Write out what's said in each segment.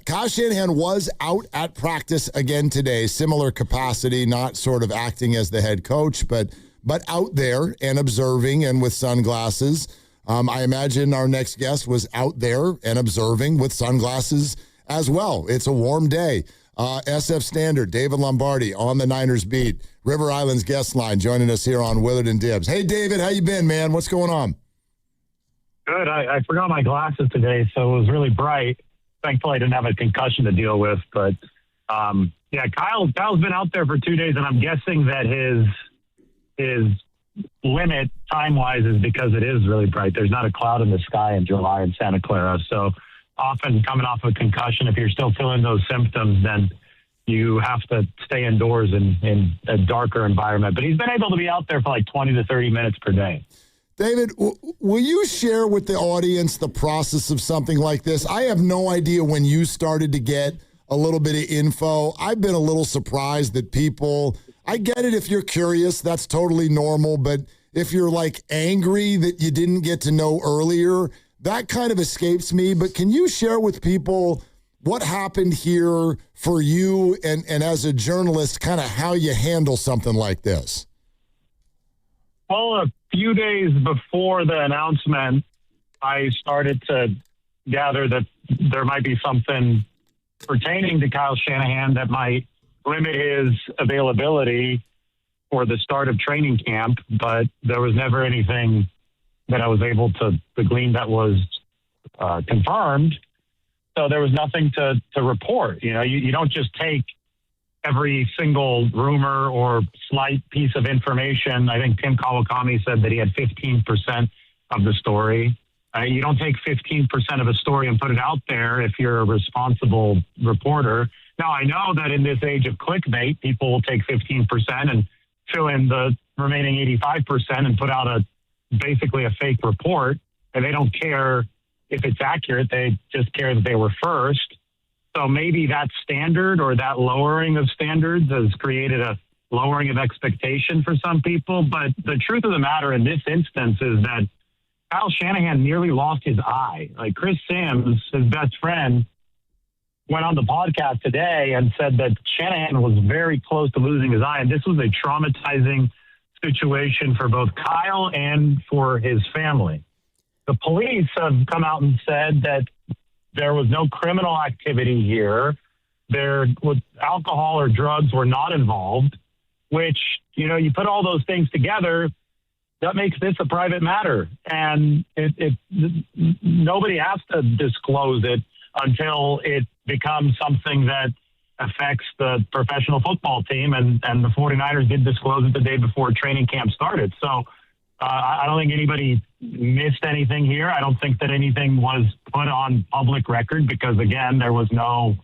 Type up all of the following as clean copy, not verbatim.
Kyle Shanahan was out at practice again today, similar capacity, not sort of acting as the head coach, but out there and observing and with sunglasses. I imagine our next guest was out there and observing with sunglasses as well. It's a warm day. SF Standard, David Lombardi on the Niners beat. River Island's guest line joining us here on Willard and Dibs. Hey, David, how you been, man? What's going on? Good. I forgot my glasses today, so it was really bright. Thankfully, I didn't have a concussion to deal with. But, Kyle's been out there for 2 days, and I'm guessing that his limit time-wise is because it is really bright. There's not a cloud in the sky in July in Santa Clara. So often coming off a concussion, if you're still feeling those symptoms, then you have to stay indoors in a darker environment. But he's been able to be out there for like 20 to 30 minutes per day. David, will you share with the audience the process of something like this? I have no idea when you started to get a little bit of info. I've been a little surprised that people, I get it if you're curious, that's totally normal, but if you're like angry that you didn't get to know earlier, that kind of escapes me. But can you share with people what happened here for you and as a journalist, kind of how you handle something like this? Well, a few days before the announcement, I started to gather that there might be something pertaining to Kyle Shanahan that might limit his availability for the start of training camp, but there was never anything that I was able to glean that was confirmed. So there was nothing to report. You know, you don't just take every single rumor or slight piece of information. I think Tim Kawakami said that he had 15% of the story. You don't take 15% of a story and put it out there if you're a responsible reporter. Now, I know that in this age of clickbait, people will take 15% and fill in the remaining 85% and put out basically a fake report, and they don't care if it's accurate. They just care that they were first. So maybe that standard or that lowering of standards has created a lowering of expectation for some people. But the truth of the matter in this instance is that Kyle Shanahan nearly lost his eye. Like Chris Sims, his best friend, went on the podcast today and said that Shanahan was very close to losing his eye. And this was a traumatizing situation for both Kyle and for his family. The police have come out and said that there was no criminal activity here. Alcohol or drugs were not involved, which, you know, you put all those things together, that makes this a private matter. And nobody has to disclose it until it becomes something that affects the professional football team. And the 49ers did disclose it the day before training camp started. So I don't think anybody missed anything here. I don't think that anything was put on public record because, again, there was no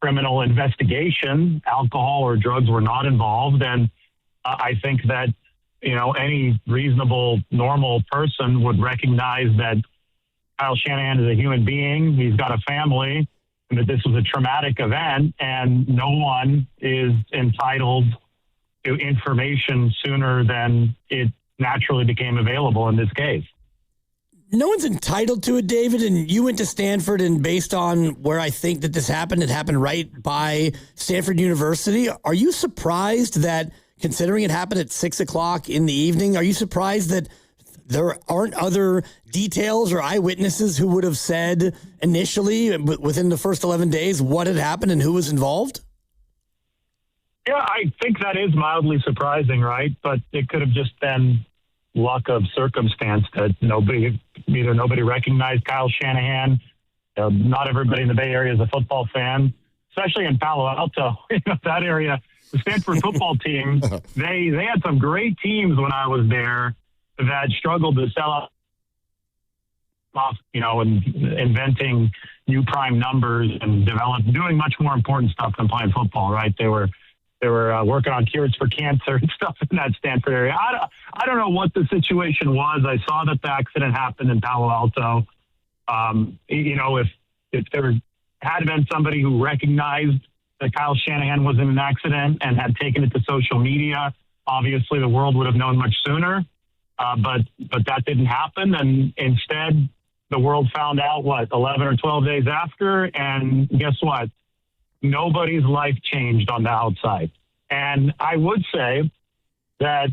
criminal investigation. Alcohol or drugs were not involved. And I think that, you know, any reasonable, normal person would recognize that Kyle Shanahan is a human being. He's got a family, and that this was a traumatic event, and no one is entitled to information sooner than it naturally became available in this case. No one's entitled to it, David, and you went to Stanford, and based on where I think that this happened, it happened right by Stanford University. Are you surprised that, considering it happened at 6 o'clock in the evening, are you surprised that there aren't other details or eyewitnesses who would have said initially, within the first 11 days, what had happened and who was involved? Yeah, I think that is mildly surprising, right? But it could have just been luck of circumstance that nobody recognized Kyle Shanahan. Not everybody in the Bay Area is a football fan, especially in Palo Alto. That area, the Stanford football team, they had some great teams when I was there that struggled to sell off, and inventing new prime numbers and doing much more important stuff than playing football, right? They were working on cures for cancer and stuff in that Stanford area. I don't know what the situation was. I saw that the accident happened in Palo Alto. If there had been somebody who recognized that Kyle Shanahan was in an accident and had taken it to social media, obviously the world would have known much sooner. But that didn't happen. And instead, the world found out, 11 or 12 days after, and guess what? Nobody's life changed on the outside. And I would say that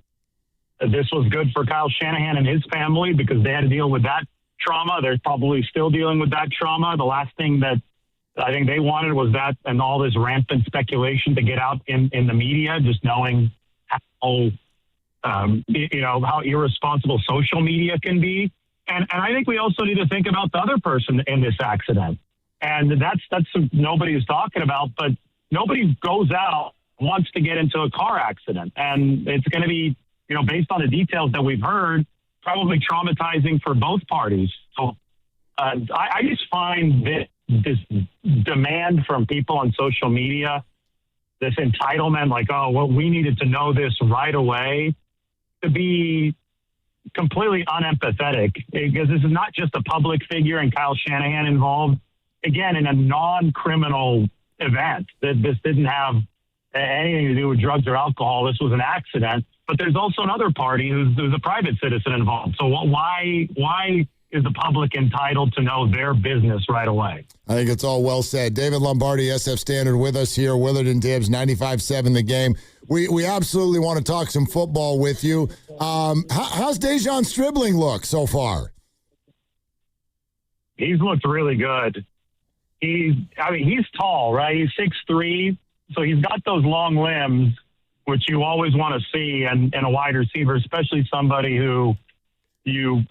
this was good for Kyle Shanahan and his family because they had to deal with that trauma. They're probably still dealing with that trauma. The last thing that I think they wanted was that and all this rampant speculation to get out in the media, just knowing how, how irresponsible social media can be. And I think we also need to think about the other person in this accident. And that's nobody is talking about, but nobody goes out, wants to get into a car accident. And it's going to be, based on the details that we've heard, probably traumatizing for both parties. So I just find this demand from people on social media, this entitlement, we needed to know this right away, to be completely unempathetic, because this is not just a public figure and Kyle Shanahan involved, again, in a non-criminal event. This didn't have anything to do with drugs or alcohol. This was an accident. But there's also another party who's a private citizen involved. So why is the public entitled to know their business right away? I think it's all well said. David Lombardi, SF Standard, with us here. Willard and Dibs, 95.7 The Game. We absolutely want to talk some football with you. How's De'Zhaun Stribling look so far? He's looked really good. He's tall, right? He's 6'3", so he's got those long limbs, which you always want to see in a wide receiver, especially somebody who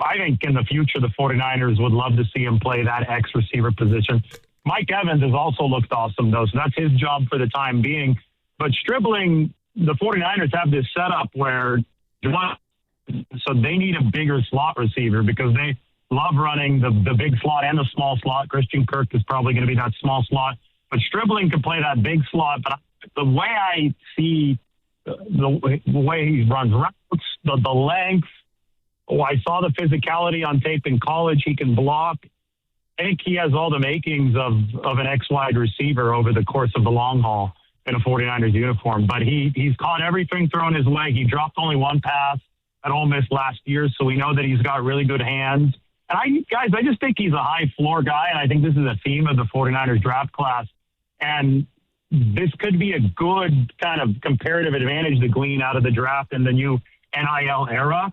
I think in the future the 49ers would love to see him play that X receiver position. Mike Evans has also looked awesome, though, so that's his job for the time being. But Stribling, the 49ers have this setup where so they need a bigger slot receiver because they love running the big slot and the small slot. Christian Kirk is probably going to be that small slot. But Stribling can play that big slot. But the way I see the way he runs routes, the length, I saw the physicality on tape in college. He can block. I think he has all the makings of an X-wide receiver over the course of the long haul in a 49ers uniform. But he's caught everything thrown his way. He dropped only one pass at Ole Miss last year, so we know that he's got really good hands. And I just think he's a high floor guy, and I think this is a theme of the 49ers draft class. And this could be a good kind of comparative advantage to glean out of the draft in the new NIL era.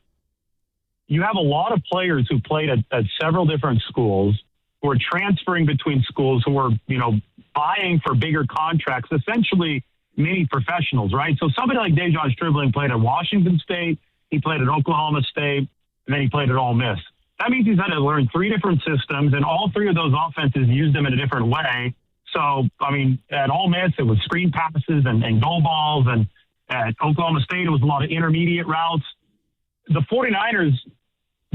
You have a lot of players who played at several different schools who are transferring between schools who are, vying for bigger contracts, essentially mini professionals, right? So somebody like De'Zhaun Stribling played at Washington State, he played at Oklahoma State, and then he played at Ole Miss. That means he's had to learn three different systems, and all three of those offenses used them in a different way. So, at Ole Miss, it was screen passes and goal balls, and at Oklahoma State, it was a lot of intermediate routes. The 49ers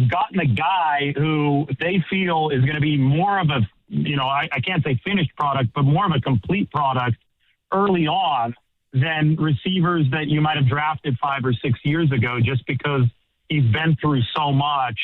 gotten a guy who they feel is going to be more of a, I can't say finished product, but more of a complete product early on than receivers that you might have drafted 5 or 6 years ago, just because he's been through so much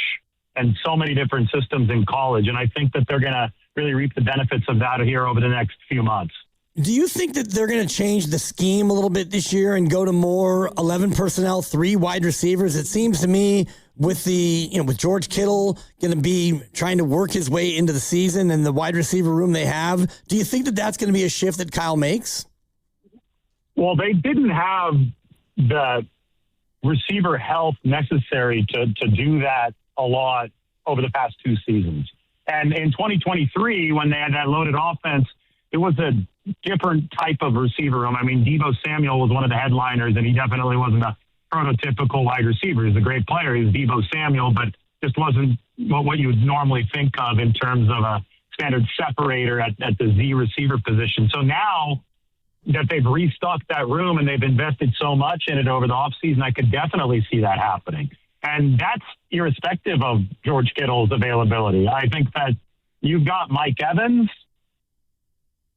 and so many different systems in college. And I think that they're going to really reap the benefits of that here over the next few months. Do you think that they're going to change the scheme a little bit this year and go to more 11 personnel, 3 wide receivers? It seems to me with with George Kittle going to be trying to work his way into the season and the wide receiver room they have, do you think that that's going to be a shift that Kyle makes? Well, they didn't have the receiver health necessary to do that a lot over the past 2 seasons. And in 2023, when they had that loaded offense, it was a different type of receiver room. Deebo Samuel was one of the headliners, and he definitely wasn't a prototypical wide receiver. He's a great player. He's Deebo Samuel, but just wasn't what you would normally think of in terms of a standard separator at the Z receiver position. So now that they've restocked that room and they've invested so much in it over the offseason, I could definitely see that happening. And that's irrespective of George Kittle's availability. I think that you've got Mike Evans.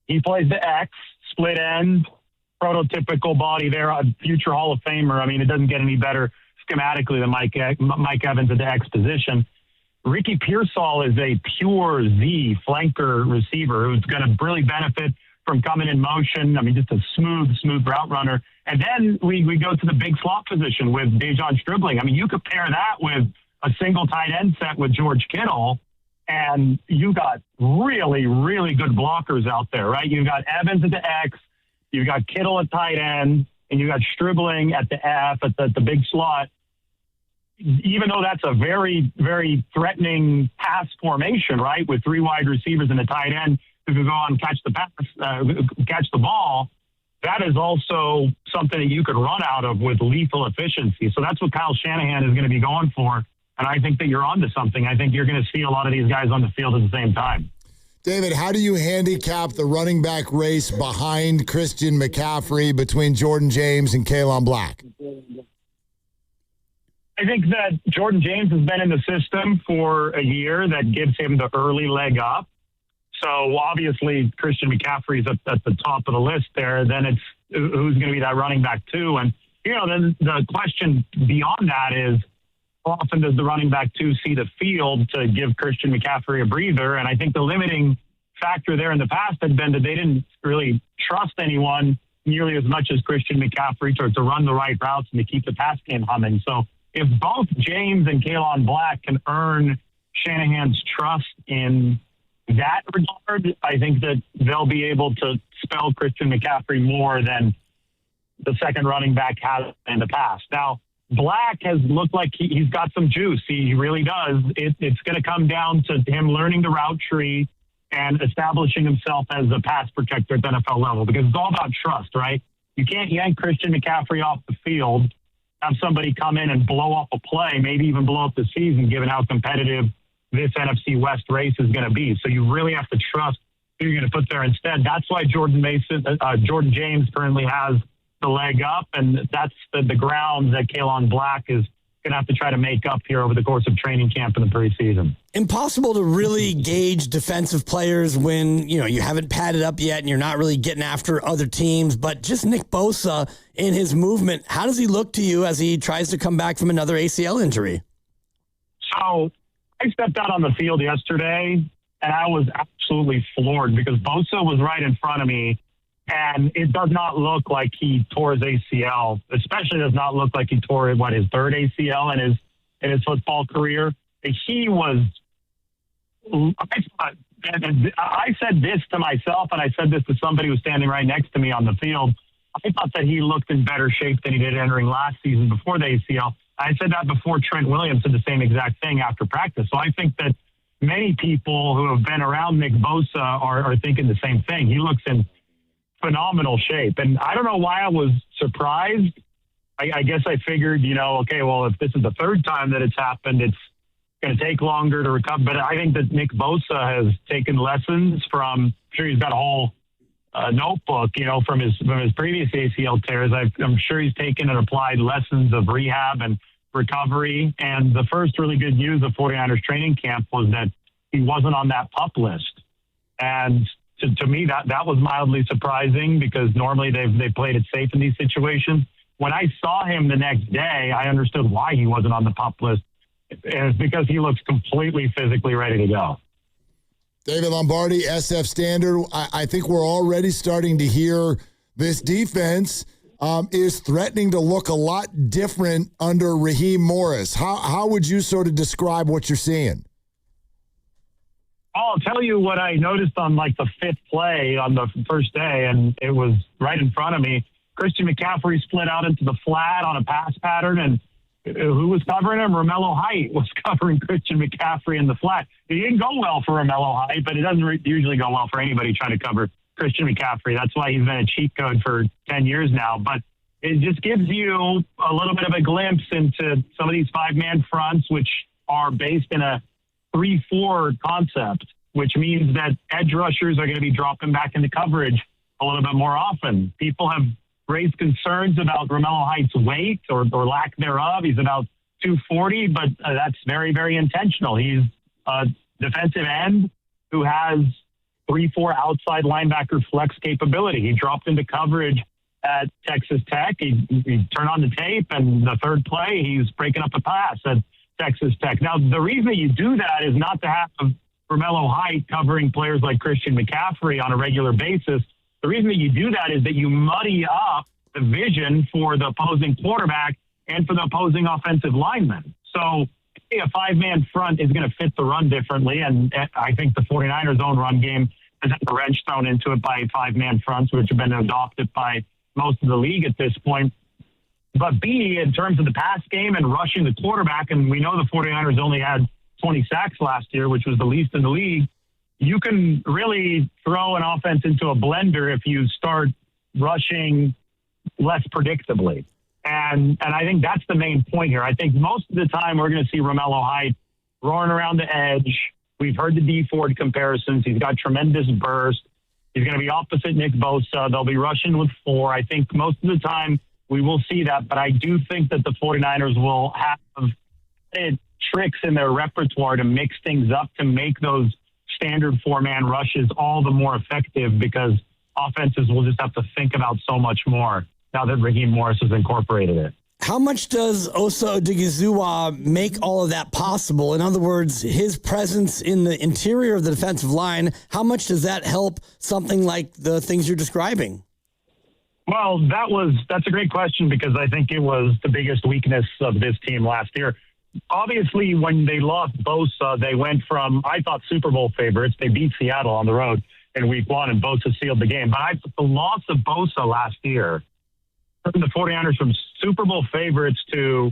He plays the X, split end, prototypical body there, a future Hall of Famer. It doesn't get any better schematically than Mike Evans at the X position. Ricky Pearsall is a pure Z flanker receiver who's going to really benefit from coming in motion. Just a smooth route runner. And then we go to the big slot position with De'Zhaun Stribling. You could pair that with a single tight end set with George Kittle, and you got really, really good blockers out there, right? You've got Evans at the X, you've got Kittle at tight end, and you've got Stribling at the F at the big slot. Even though that's a very, very threatening pass formation, right, with three wide receivers and a tight end who can go on and catch the ball, that is also something that you could run out of with lethal efficiency. So that's what Kyle Shanahan is going to be going for. And I think that you're onto something. I think you're going to see a lot of these guys on the field at the same time. David, how do you handicap the running back race behind Christian McCaffrey between Jordan James and K'Lon Black? I think that Jordan James has been in the system for a year. That gives him the early leg up. So obviously Christian McCaffrey's at the top of the list there. Then it's who's going to be that running back too. And, then the question beyond that is, how often does the running back two see the field to give Christian McCaffrey a breather? And I think the limiting factor there in the past had been that they didn't really trust anyone nearly as much as Christian McCaffrey to run the right routes and to keep the pass game humming. So if both James and K'Lon Black can earn Shanahan's trust in that regard, I think that they'll be able to spell Christian McCaffrey more than the second running back has in the past. Now, Black has looked like he's got some juice. He really does. It's going to come down to him learning the route tree and establishing himself as a pass protector at the NFL level, because it's all about trust, right? You can't yank Christian McCaffrey off the field, have somebody come in and blow up a play, maybe even blow up the season, given how competitive this NFC West race is going to be. So you really have to trust who you're going to put there instead. That's why Jordan James currently has the leg up, and that's the ground that K'Lon Black is going to have to try to make up here over the course of training camp in the preseason. Impossible to really gauge defensive players when, you haven't padded up yet and you're not really getting after other teams, but just Nick Bosa in his movement, how does he look to you as he tries to come back from another ACL injury? So I stepped out on the field yesterday and I was absolutely floored because Bosa was right in front of me. And it does not look like he tore his ACL, especially does not look like he tore his third ACL in his football career. He was, I said this to myself, and I said this to somebody who was standing right next to me on the field. I thought that he looked in better shape than he did entering last season before the ACL. I said that before Trent Williams said the same exact thing after practice. So I think that many people who have been around Nick Bosa are thinking the same thing. He looks in phenomenal shape. And I don't know why I was surprised. I guess I figured, okay, well, if this is the third time that it's happened, it's going to take longer to recover. But I think that Nick Bosa has taken lessons from, I'm sure he's got a whole notebook, from his previous ACL tears. I'm sure he's taken and applied lessons of rehab and recovery. And the first really good news of 49ers training camp was that he wasn't on that PUP list. And to me, that was mildly surprising because normally they've played it safe in these situations. When I saw him the next day, I understood why he wasn't on the PUP list. And it's because he looks completely physically ready to go. David Lombardi, SF Standard. I think we're already starting to hear this defense is threatening to look a lot different under Raheem Morris. How would you sort of describe what you're seeing? I'll tell you what I noticed on the fifth play on the first day, and it was right in front of me. Christian McCaffrey split out into the flat on a pass pattern, and who was covering him? Romello Height was covering Christian McCaffrey in the flat. It didn't go well for Romello Height, but it doesn't usually go well for anybody trying to cover Christian McCaffrey. That's why he's been a cheat code for 10 years now. But it just gives you a little bit of a glimpse into some of these five-man fronts, which are based in a 3-4 concept, which means that edge rushers are going to be dropping back into coverage a little bit more often. People have raised concerns about Romello Height's weight or lack thereof. He's about 240, but that's very, very intentional. He's a defensive end who has 3-4 outside linebacker flex capability. He dropped into coverage at Texas Tech. He turned on the tape, and the third play, he's breaking up a pass at Texas Tech. Now, the reason that you do that is not to have Romello Height covering players like Christian McCaffrey on a regular basis. The reason that you do that is that you muddy up the vision for the opposing quarterback and for the opposing offensive lineman. So a five-man front is going to fit the run differently, and I think the 49ers' own run game has had a wrench thrown into it by five-man fronts, which have been adopted by most of the league at this point. But B, in terms of the pass game and rushing the quarterback, and we know the 49ers only had 20 sacks last year, which was the least in the league, you can really throw an offense into a blender if you start rushing less predictably. And I think that's the main point here. I think most of the time we're going to see Romello Height roaring around the edge. We've heard the D Ford comparisons. He's got tremendous burst. He's going to be opposite Nick Bosa. They'll be rushing with 4. I think most of the time we will see that, but I do think that the 49ers will have tricks in their repertoire to mix things up to make those standard 4-man rushes all the more effective, because offenses will just have to think about so much more now that Raheem Morris has incorporated it. How much does Osa Odighizuwa make all of that possible? In other words, his presence in the interior of the defensive line, how much does that help something like the things you're describing? Well, that's a great question, because I think it was the biggest weakness of this team last year. Obviously, when they lost Bosa, they went from, I thought, Super Bowl favorites. They beat Seattle on the road in week 1, and Bosa sealed the game. But the loss of Bosa last year turned the 49ers from Super Bowl favorites to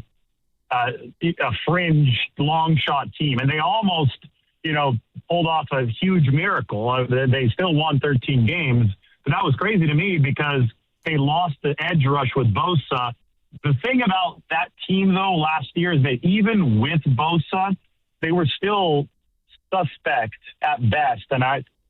a fringe, long-shot team. And they almost, pulled off a huge miracle. They still won 13 games. But that was crazy to me, because they lost the edge rush with Bosa. The thing about that team, though, last year is that even with Bosa, they were still suspect at best. And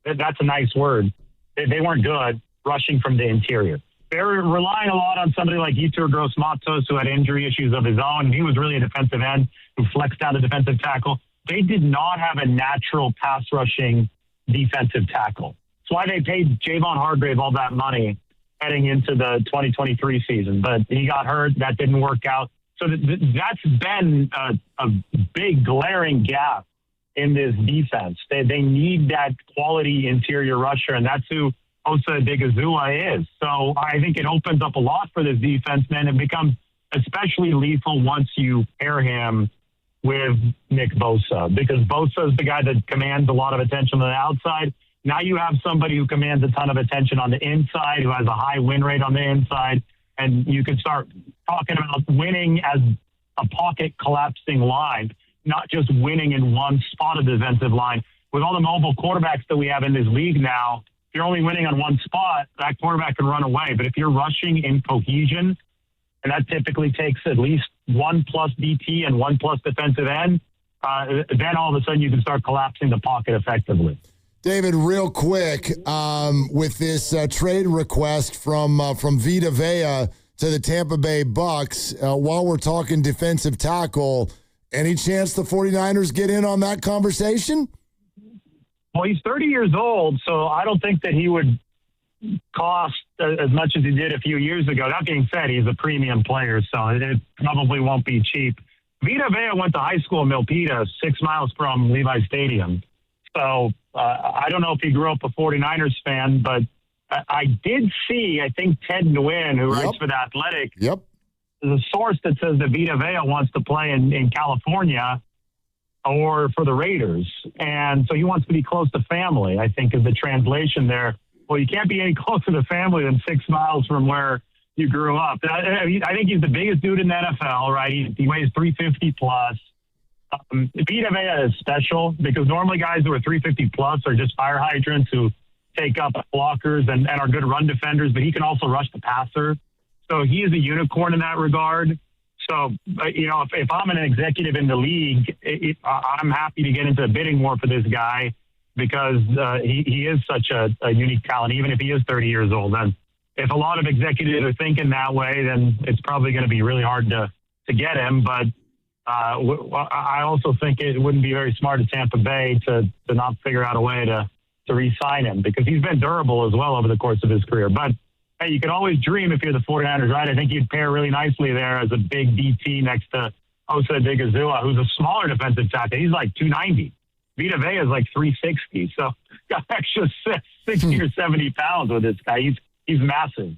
that's a nice word. They weren't good rushing from the interior. They're relying a lot on somebody like Yetur Gross-Matos, who had injury issues of his own. He was really a defensive end who flexed down to defensive tackle. They did not have a natural pass rushing defensive tackle. That's why they paid Javon Hargrave all that money heading into the 2023 season. But he got hurt. That didn't work out. So that's been a big glaring gap in this defense. They need that quality interior rusher, and that's who Osa Odighizuwa is. So I think it opens up a lot for this defense, man. It becomes especially lethal once you pair him with Nick Bosa, because Bosa is the guy that commands a lot of attention on the outside. Now you have somebody who commands a ton of attention on the inside, who has a high win rate on the inside, and you can start talking about winning as a pocket collapsing line, not just winning in one spot of the defensive line. With all the mobile quarterbacks that we have in this league now, if you're only winning on one spot, that quarterback can run away. But if you're rushing in cohesion, and that typically takes at least 1+ DT and 1+ defensive end, then all of a sudden you can start collapsing the pocket effectively. David, real quick, with this trade request from Vita Vea to the Tampa Bay Bucks, while we're talking defensive tackle, any chance the 49ers get in on that conversation? Well, he's 30 years old, so I don't think that he would cost as much as he did a few years ago. That being said, he's a premium player, so it probably won't be cheap. Vita Vea went to high school in Milpitas, 6 miles from Levi Stadium. So I don't know if he grew up a 49ers fan, but I did see, I think Ted Nguyen, who writes for The Athletic, there's a source that says that Vita Vea wants to play in California or for the Raiders. And so he wants to be close to family, I think, is the translation there. Well, you can't be any closer to family than 6 miles from where you grew up. I think he's the biggest dude in the NFL, right? He weighs 350 plus. Vita Vea is special because normally guys who are 350 plus are just fire hydrants who take up blockers and are good run defenders, but he can also rush the passer. So he is a unicorn in that regard. So, if I'm an executive in the league, I'm happy to get into a bidding war for this guy because he is such a unique talent, even if he is 30 years old. And if a lot of executives are thinking that way, then it's probably going to be really hard to get him. But I also think it wouldn't be very smart of Tampa Bay to not figure out a way to re-sign him because he's been durable as well over the course of his career. But hey, you can always dream if you're the 49ers, right? I think you'd pair really nicely there as a big DT next to Osa Odighizuwa, who's a smaller defensive tackle. He's like 290. Vita Vea is like 360. So got extra 60 or 70 pounds with this guy. He's massive.